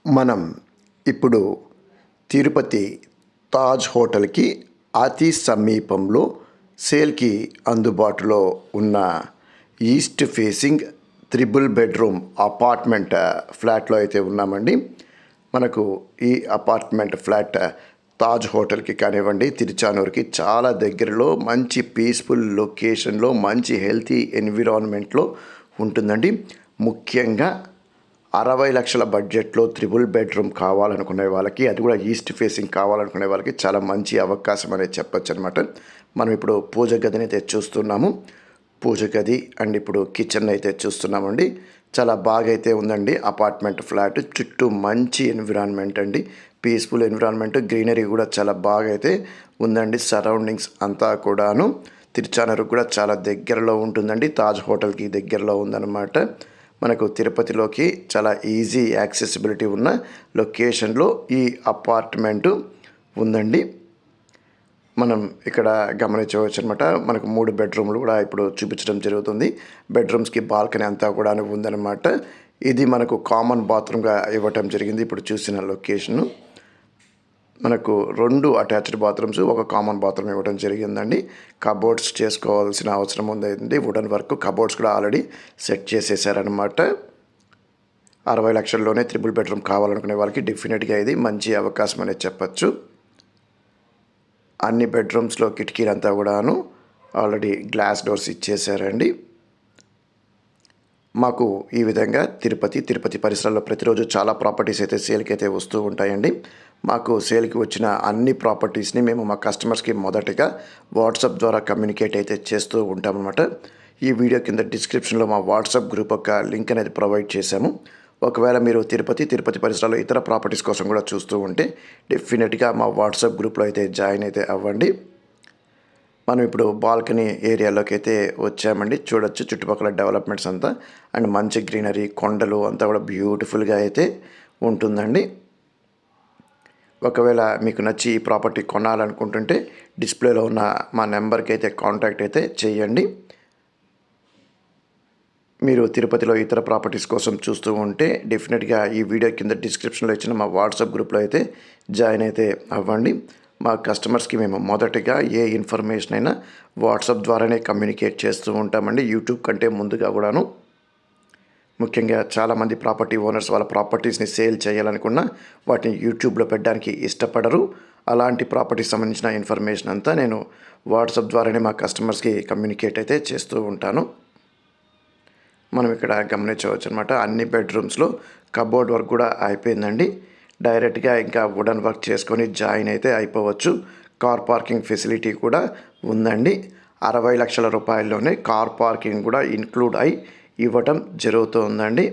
మనం ఇప్పుడు తిరుపతి తాజ్ హోటల్కి అతి సమీపంలో సేల్కి అందుబాటులో ఉన్న east facing triple bedroom apartment ఫ్లాట్లో అయితే ఉన్నామండి. మనకు ఈ అపార్ట్మెంట్ ఫ్లాట్ తాజ్ హోటల్కి కానివ్వండి, తిరుచానూరుకి చాలా దగ్గరలో మంచి పీస్ఫుల్ లొకేషన్లో మంచి హెల్తీ ఎన్విరాన్మెంట్లో ఉంటుందండి. ముఖ్యంగా 60 లక్షల బడ్జెట్లో త్రిబుల్ బెడ్రూమ్ కావాలనుకునే వాళ్ళకి, అది కూడా ఈస్ట్ ఫేసింగ్ కావాలనుకునే వాళ్ళకి చాలా మంచి అవకాశం అనేది చెప్పొచ్చు అనమాట. మనం ఇప్పుడు పూజ గదిని అయితే చూస్తున్నాము. పూజ గది అండ్ ఇప్పుడు కిచెన్ అయితే చూస్తున్నామండి. చాలా బాగా అయితే ఉందండి అపార్ట్మెంట్ ఫ్లాట్. చుట్టూ మంచి ఎన్విరాన్మెంట్ అండి, పీస్ఫుల్ ఎన్విరాన్మెంట్, గ్రీనరీ కూడా చాలా బాగా అయితే ఉందండి. సరౌండింగ్స్ అంతా కూడాను తిరుచానూరుకు కూడా చాలా దగ్గరలో ఉంటుందండి. తాజ్ హోటల్కి దగ్గరలో ఉందన్నమాట. మనకు తిరుపతిలోకి చాలా ఈజీ యాక్సెసిబిలిటీ ఉన్న లొకేషన్లో ఈ అపార్ట్మెంటు ఉందండి. మనం ఇక్కడ గమనించవచ్చు అనమాట. మనకు 3 బెడ్రూమ్లు కూడా ఇప్పుడు చూపించడం జరుగుతుంది. బెడ్రూమ్స్కి బాల్కనీ అంతా కూడా ఉందన్నమాట. ఇది మనకు కామన్ బాత్రూమ్గా ఇవ్వటం జరిగింది. ఇప్పుడు చూసిన లొకేషను మనకు 2 అటాచ్డ్ బాత్రూమ్స్, ఒక కామన్ బాత్రూమ్ ఇవ్వడం జరిగిందండి. కబోర్డ్స్ చేసుకోవాల్సిన అవసరం ఉందండి. వుడెన్ వర్క్ కబోర్డ్స్ కూడా ఆల్రెడీ సెట్ చేసేసారనమాట. 60 లక్షల్లోనే త్రిబుల్ బెడ్రూమ్ కావాలనుకునే వాళ్ళకి డెఫినెట్గా ఇది మంచి అవకాశం అనేది చెప్పచ్చు. అన్ని బెడ్రూమ్స్లో కిటికీలంతా కూడాను ఆల్రెడీ గ్లాస్ డోర్స్ ఇచ్చేసారండి. మాకు ఈ విధంగా తిరుపతి పరిసరాల్లో ప్రతిరోజు చాలా ప్రాపర్టీస్ అయితే సేల్కి అయితే వస్తూ ఉంటాయండి. మాకు సేల్కి వచ్చిన అన్ని ప్రాపర్టీస్ని మేము మా కస్టమర్స్కి మొదటగా వాట్సాప్ ద్వారా కమ్యూనికేట్ అయితే చేస్తూ ఉంటామన్నమాట. ఈ వీడియో కింద డిస్క్రిప్షన్లో మా వాట్సాప్ గ్రూప్ యొక్క లింక్ అనేది ప్రొవైడ్ చేశాము. ఒకవేళ మీరు తిరుపతి పరిసరాల్లో ఇతర ప్రాపర్టీస్ కోసం కూడా చూస్తూ ఉంటే డెఫినెట్గా మా వాట్సాప్ గ్రూప్లో అయితే జాయిన్ అయితే అవ్వండి. మనం ఇప్పుడు బాల్కనీ ఏరియాలోకి అయితే వచ్చామండి. చూడొచ్చు చుట్టుపక్కల డెవలప్మెంట్స్ అంతా అండ్ మంచి గ్రీనరీ, కొండలు అంతా కూడా బ్యూటిఫుల్గా అయితే ఉంటుందండి. ఒకవేళ మీకు నచ్చి ఈ ప్రాపర్టీ కొనాలనుకుంటుంటే డిస్ప్లేలో ఉన్న మా నెంబర్కి అయితే కాంటాక్ట్ అయితే చేయండి. మీరు తిరుపతిలో ఇతర ప్రాపర్టీస్ కోసం చూస్తూ ఉంటే డెఫినెట్గా ఈ వీడియో కింద డిస్క్రిప్షన్లో ఇచ్చిన మా వాట్సాప్ గ్రూప్లో అయితే జాయిన్ అయితే అవ్వండి. మా కస్టమర్స్కి మేము మొదటగా ఏ ఇన్ఫర్మేషన్ అయినా వాట్సాప్ ద్వారానే కమ్యూనికేట్ చేస్తూ ఉంటామండి, యూట్యూబ్ కంటే ముందుగా కూడాను. ముఖ్యంగా చాలామంది ప్రాపర్టీ ఓనర్స్ వాళ్ళ ప్రాపర్టీస్ని సేల్ చేయాలనుకున్నా వాటిని యూట్యూబ్లో పెట్టడానికి ఇష్టపడరు. అలాంటి ప్రాపర్టీకి సంబంధించిన ఇన్ఫర్మేషన్ అంతా నేను వాట్సాప్ ద్వారానే మా కస్టమర్స్కి కమ్యూనికేట్ అయితే చేస్తూ ఉంటాను. మనం ఇక్కడ గమనించవచ్చు అనమాట. అన్ని బెడ్రూమ్స్లో కబోర్డ్ వర్క్ కూడా అయిపోయిందండి. డైరెక్ట్గా ఇంకా వుడెన్ వర్క్ చేసుకొని జాయిన్ అయితే అయిపోవచ్చు. కార్ పార్కింగ్ ఫెసిలిటీ కూడా ఉందండి. 60 లక్షల రూపాయల్లోనే కార్ పార్కింగ్ కూడా ఇంక్లూడ్ అయి ఇవ్వటం జరుగుతుందండి.